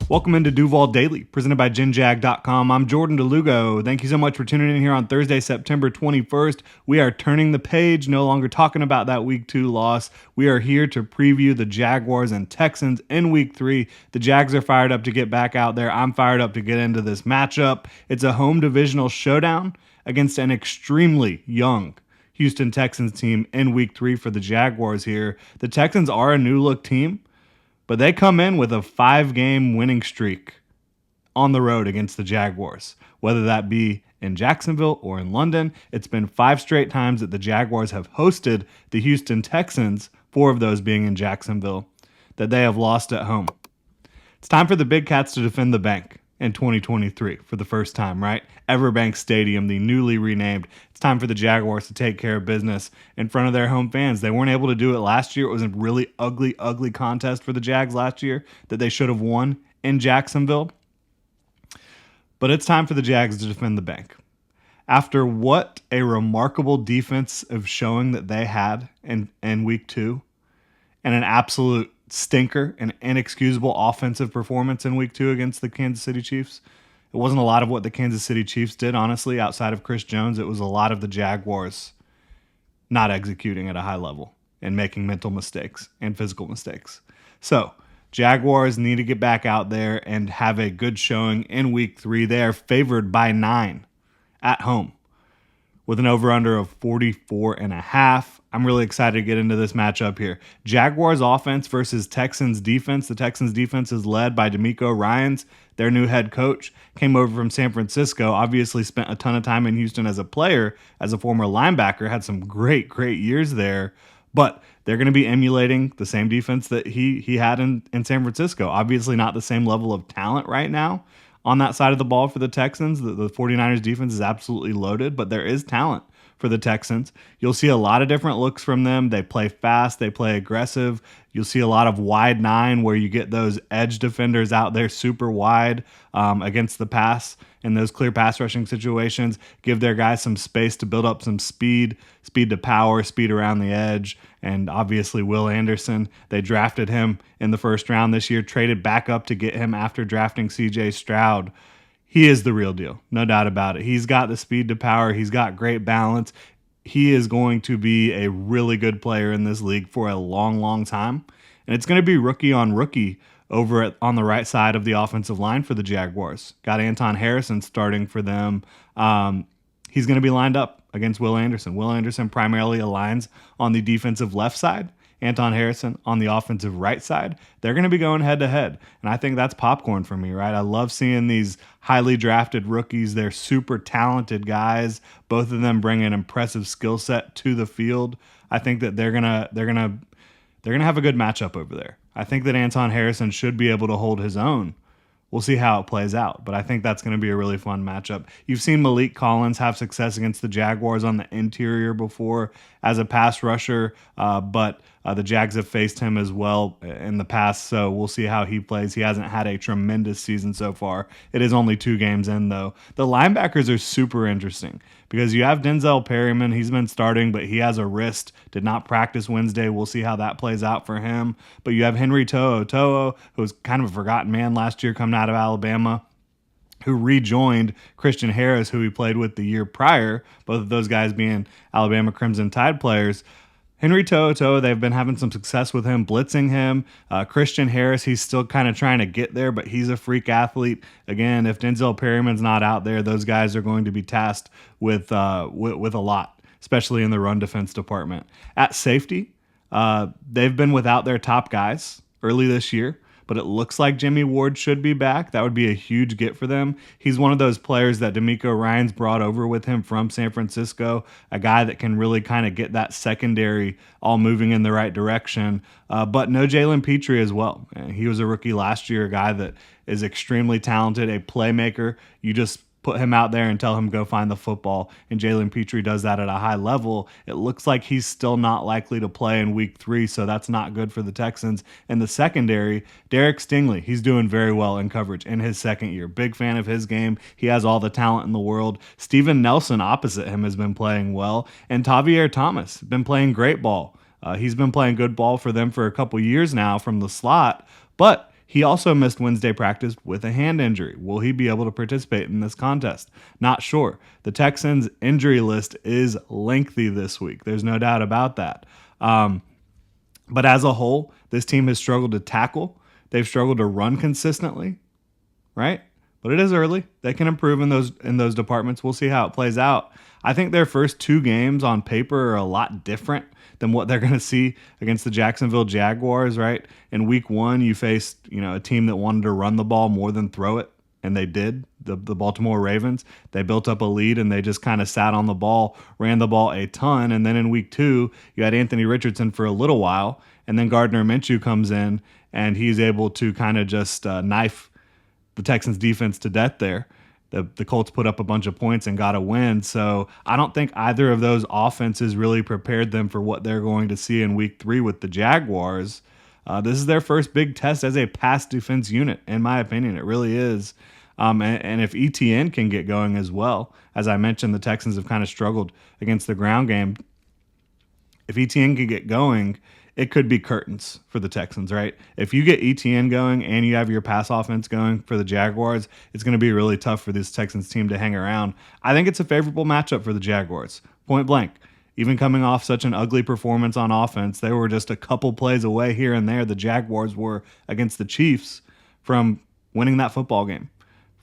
Welcome into Duval Daily, presented by GenJag.com. I'm Jordan Lugo. Thank you so much for tuning in here on Thursday, September 21st. We are turning the page, no longer talking about that Week 2 loss. We are here to preview the Jaguars and Texans in Week 3. The Jags are fired up to get back out there. I'm fired up to get into this matchup. It's a home divisional showdown against an extremely young Houston Texans team in Week 3 for the Jaguars here. The Texans are a new-look team, but they come in with a 5-game winning streak on the road against the Jaguars, whether that be in Jacksonville or in London. It's been 5 straight times that the Jaguars have hosted the Houston Texans, 4 of those being in Jacksonville, that they have lost at home. It's time for the Big Cats to defend the bank in 2023 for the first time, right? Everbank Stadium, the newly renamed. It's time for the Jaguars to take care of business in front of their home fans. They weren't able to do it last year. It was a really ugly contest for the Jags last year that they should have won in Jacksonville. But it's time for the Jags to defend the bank. After what a remarkable defensive showing that they had in Week 2, and an absolute stinker and inexcusable offensive performance in Week 2 against the Kansas City Chiefs. It wasn't a lot of what the Kansas City Chiefs did, honestly, outside of Chris Jones. It was a lot of the Jaguars not executing at a high level and making mental mistakes and physical mistakes. So, Jaguars need to get back out there and have a good showing in Week 3. They are favored by 9 at home with an over-under of 44.5. I'm really excited to get into this matchup here. Jaguars offense versus Texans defense. The Texans defense is led by DeMeco Ryans, their new head coach. Came over from San Francisco, obviously spent a ton of time in Houston as a player, as a former linebacker, had some great years there. But they're going to be emulating the same defense that he had in San Francisco. Obviously not the same level of talent right now on that side of the ball for the Texans. The 49ers defense is absolutely loaded, but there is talent for the Texans. You'll see a lot of different looks from them. They play fast. They play aggressive. You'll see a lot of wide 9 where you get those edge defenders out there super wide against the pass in those clear pass rushing situations. Give their guys some space to build up some speed to power, speed around the edge. And obviously Will Anderson, they drafted him in the first round this year, traded back up to get him after drafting C.J. Stroud. He is the real deal, no doubt about it. He's got the speed to power. He's got great balance. He is going to be a really good player in this league for a long time. And it's going to be rookie on rookie over on the right side of the offensive line for the Jaguars. Got Anton Harrison starting for them. He's going to be lined up against Will Anderson. Will Anderson primarily aligns on the defensive left side. Anton Harrison on the offensive right side. They're going to be going head-to-head, and I think that's popcorn for me, right? I love seeing these highly drafted rookies. They're super talented guys. Both of them bring an impressive skill set to the field. I think that they're gonna have a good matchup over there. I think that Anton Harrison should be able to hold his own. We'll see how it plays out, but I think that's going to be a really fun matchup. You've seen Malik Collins have success against the Jaguars on the interior before as a pass rusher, but the Jags have faced him as well in the past, so we'll see how he plays. He hasn't had a tremendous season so far. It is only 2 games in, though. The linebackers are super interesting because you have Denzel Perryman. He's been starting, but he has a wrist, did not practice Wednesday. We'll see how that plays out for him. But you have Henry To'o, who was kind of a forgotten man last year coming out of Alabama, who rejoined Christian Harris, who he played with the year prior, both of those guys being Alabama Crimson Tide players. Henry To'o, they've been having some success with him, blitzing him. Christian Harris, he's still kind of trying to get there, but he's a freak athlete. Again, if Denzel Perryman's not out there, those guys are going to be tasked with a lot, especially in the run defense department. At safety, they've been without their top guys early this year, but it looks like Jimmy Ward should be back. That would be a huge get for them. He's one of those players that DeMeco Ryans brought over with him from San Francisco, a guy that can really kind of get that secondary all moving in the right direction. But no Jalen Petrie as well. He was a rookie last year, a guy that is extremely talented, a playmaker. You just put him out there and tell him go find the football, and Jalen Petrie does that at a high level. It looks like he's still not likely to play in Week 3, so that's not good for the Texans. In the secondary, Derek Stingley, he's doing very well in coverage in his second year. Big fan of his game. He has all the talent in the world. Steven Nelson opposite him has been playing well, and Tavier Thomas been playing great ball. He's been playing good ball for them for a couple years now from the slot, but He also missed Wednesday practice with a hand injury. Will he be able to participate in this contest? Not sure. The Texans' injury list is lengthy this week. There's no doubt about that. But as a whole, this team has struggled to tackle. They've struggled to run consistently, right? But it is early. They can improve in those departments. We'll see how it plays out. I think their first two games on paper are a lot different than what they're going to see against the Jacksonville Jaguars, right? In week one, you faced, a team that wanted to run the ball more than throw it, and they did. The Baltimore Ravens, they built up a lead and they just kind of sat on the ball, ran the ball a ton. And then in week two, you had Anthony Richardson for a little while, and then Gardner Minshew comes in and he's able to kind of just knife the Texans defense to death there. The Colts put up a bunch of points and got a win. So I don't think either of those offenses really prepared them for what they're going to see in week three with the Jaguars. This is their first big test as a pass defense unit, in my opinion. It really is. And if ETN can get going as well, as I mentioned, the Texans have kind of struggled against the ground game. If ETN can get going, it could be curtains for the Texans, right? If you get ETN going and you have your pass offense going for the Jaguars, it's going to be really tough for this Texans team to hang around. I think it's a favorable matchup for the Jaguars, point blank. Even coming off such an ugly performance on offense, they were just a couple plays away here and there, the Jaguars were, against the Chiefs, from winning that football game,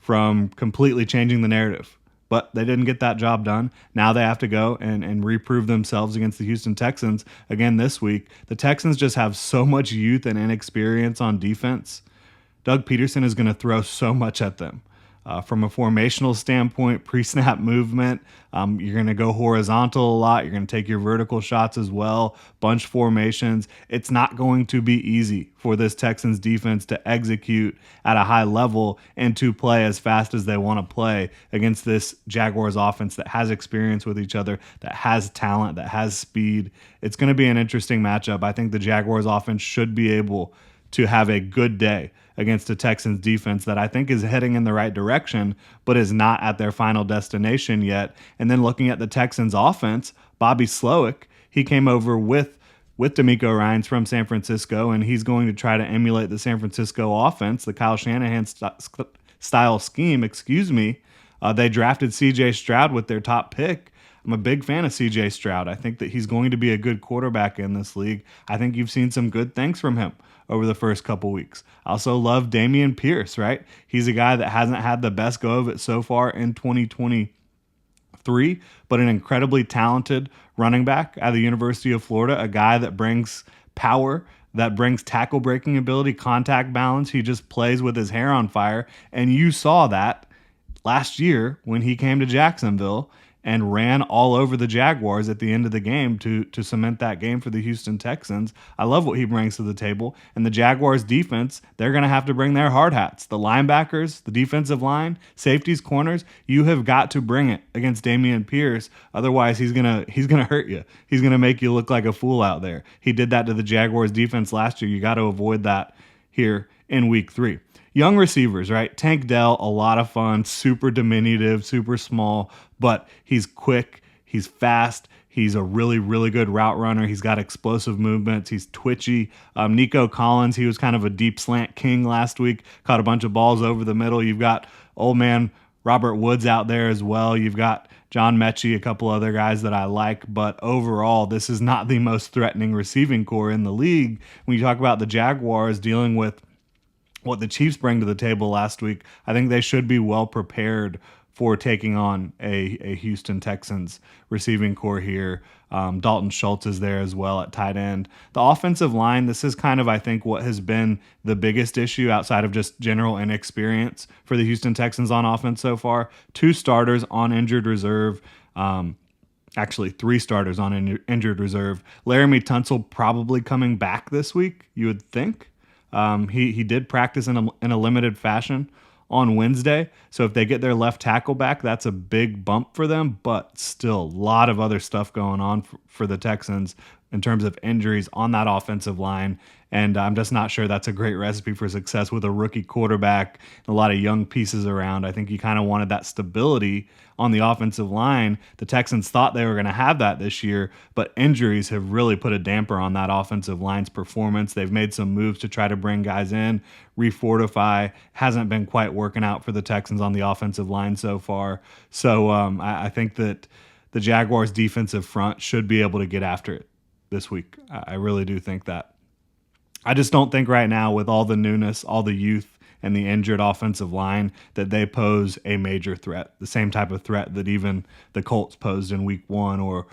from completely changing the narrative. But they didn't get that job done. Now they have to go and reprove themselves against the Houston Texans again this week. The Texans just have so much youth and inexperience on defense. Doug Peterson is going to throw so much at them. From a formational standpoint, pre-snap movement, you're going to go horizontal a lot. You're going to take your vertical shots as well, bunch formations. It's not going to be easy for this Texans defense to execute at a high level and to play as fast as they want to play against this Jaguars offense that has experience with each other, that has talent, that has speed. It's going to be an interesting matchup. I think the Jaguars offense should be able to have a good day against a Texans defense that I think is heading in the right direction, but is not at their final destination yet. And then looking at the Texans offense, Bobby Slowick, he came over with D'Amico Ryans from San Francisco, and he's going to try to emulate the San Francisco offense, the Kyle Shanahan style scheme, They drafted C.J. Stroud with their top pick. I'm a big fan of C.J. Stroud. I think that he's going to be a good quarterback in this league. I think you've seen some good things from him over the first couple weeks. I also love Dameon Pierce, right? He's a guy that hasn't had the best go of it so far in 2023, but an incredibly talented running back at the University of Florida, a guy that brings power, that brings tackle breaking ability, contact balance. He just plays with his hair on fire. And you saw that last year when he came to Jacksonville and ran all over the Jaguars at the end of the game to cement that game for the Houston Texans. I love what he brings to the table. And the Jaguars defense, they're going to have to bring their hard hats. The linebackers, the defensive line, safeties, corners, you have got to bring it against Dameon Pierce. Otherwise, he's going to hurt you. He's going to make you look like a fool out there. He did that to the Jaguars defense last year. You got to avoid that here in week three. Young receivers, right? Tank Dell, a lot of fun, super diminutive, super small, but he's quick, he's fast, he's a really, really good route runner. He's got explosive movements, he's twitchy. Nico Collins, he was kind of a deep slant king last week, caught a bunch of balls over the middle. You've got old man Robert Woods out there as well. You've got John Mechie, a couple other guys that I like, but overall, this is not the most threatening receiving core in the league. When you talk about the Jaguars dealing with what the Chiefs bring to the table last week, I think they should be well prepared for taking on a Houston Texans receiving core here. Dalton Schultz is there as well at tight end. The offensive line, this is kind of, I think, what has been the biggest issue outside of just general inexperience for the Houston Texans on offense so far. 2 starters on injured reserve. Actually, 3 starters on injured reserve. Laramie Tunsil probably coming back this week, you would think. He did practice in a limited fashion on Wednesday. So if they get their left tackle back, that's a big bump for them, but still a lot of other stuff going on for the Texans in terms of injuries on that offensive line. And I'm just not sure that's a great recipe for success with a rookie quarterback and a lot of young pieces around. I think you kind of wanted that stability on the offensive line. The Texans thought they were going to have that this year, but injuries have really put a damper on that offensive line's performance. They've made some moves to try to bring guys in, refortify. Hasn't been quite working out for the Texans on the offensive line so far. So I think that the Jaguars' defensive front should be able to get after it this week. I really do think that. I just don't think right now, with all the newness, all the youth, and the injured offensive line, that they pose a major threat. The same type of threat that even the Colts posed in Week 1, or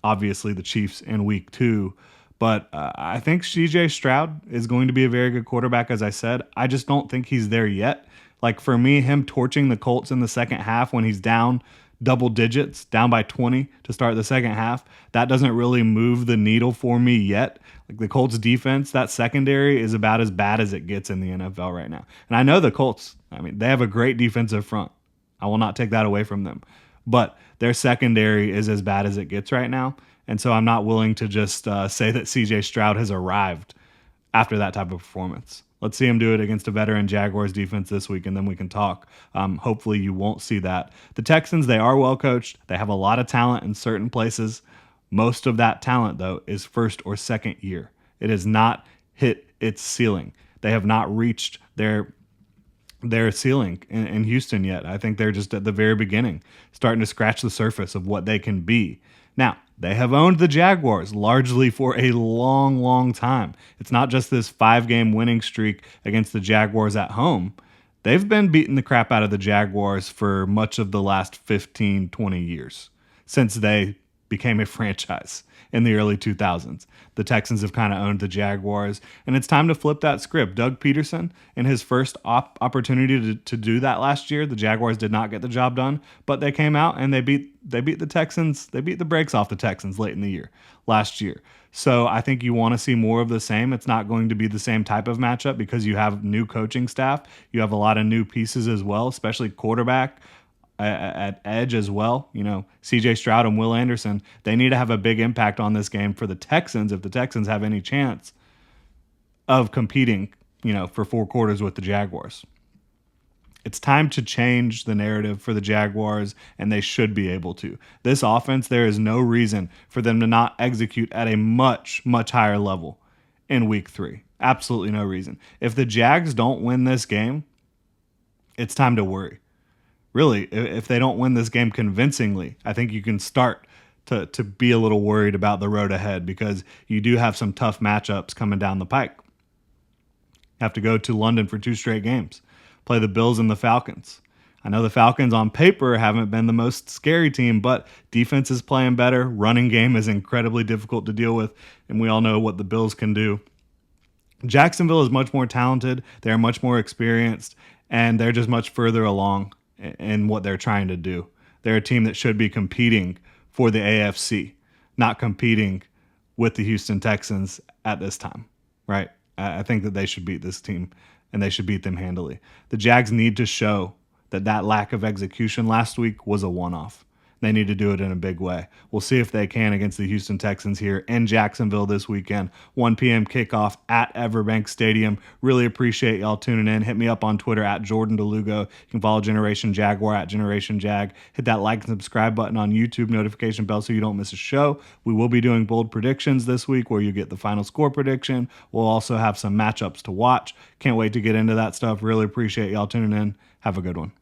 obviously the Chiefs in Week 2. But I think C.J. Stroud is going to be a very good quarterback, as I said. I just don't think he's there yet. Like, for me, him torching the Colts in the second half when he's down double digits, down by 20 to start the second half, that doesn't really move the needle for me yet. Like, the Colts defense, that secondary is about as bad as it gets in the NFL right now. And I know the Colts, they have a great defensive front. I will not take that away from them. But their secondary is as bad as it gets right now. And so I'm not willing to just say that C.J. Stroud has arrived after that type of performance. Let's see him do it against a veteran Jaguars defense this week, and then we can talk. Hopefully you won't see that. The Texans, they are well coached. They have a lot of talent in certain places. Most of that talent, though, is first or second year. It has not hit its ceiling. They have not reached their ceiling in Houston yet. I think they're just at the very beginning, starting to scratch the surface of what they can be. Now, they have owned the Jaguars largely for a long, long time. It's not just this 5-game winning streak against the Jaguars at home. They've been beating the crap out of the Jaguars for much of the last 15, 20 years since they became a franchise in the early 2000s. The Texans have kind of owned the Jaguars, and it's time to flip that script. Doug Peterson, in his first opportunity to do that last year, the Jaguars did not get the job done, but they came out and they beat the Texans. They beat the brakes off the Texans late in the year last year. So I think you want to see more of the same. It's not going to be the same type of matchup because you have new coaching staff. You have a lot of new pieces as well, especially quarterback. At edge as well, C.J. Stroud and Will Anderson, they need to have a big impact on this game for the Texans if the Texans have any chance of competing, for 4 quarters with the Jaguars. It's time to change the narrative for the Jaguars, and they should be able to. This offense, there is no reason for them to not execute at a much, much higher level in Week 3. Absolutely no reason. If the Jags don't win this game, it's time to worry. Really, if they don't win this game convincingly, I think you can start to be a little worried about the road ahead because you do have some tough matchups coming down the pike. You have to go to London for 2 straight games, play the Bills and the Falcons. I know the Falcons on paper haven't been the most scary team, but defense is playing better. Running game is incredibly difficult to deal with, and we all know what the Bills can do. Jacksonville is much more talented. They're much more experienced, and they're just much further along in what they're trying to do. They're a team that should be competing for the AFC, not competing with the Houston Texans at this time, right? I think that they should beat this team, and they should beat them handily. The Jags need to show that lack of execution last week was a one-off. They need to do it in a big way. We'll see if they can against the Houston Texans here in Jacksonville this weekend. 1 p.m. kickoff at Everbank Stadium. Really appreciate y'all tuning in. Hit me up on Twitter at Jordan DeLugo. You can follow Generation Jaguar at Generation Jag. Hit that like and subscribe button on YouTube, notification bell so you don't miss a show. We will be doing bold predictions this week where you get the final score prediction. We'll also have some matchups to watch. Can't wait to get into that stuff. Really appreciate y'all tuning in. Have a good one.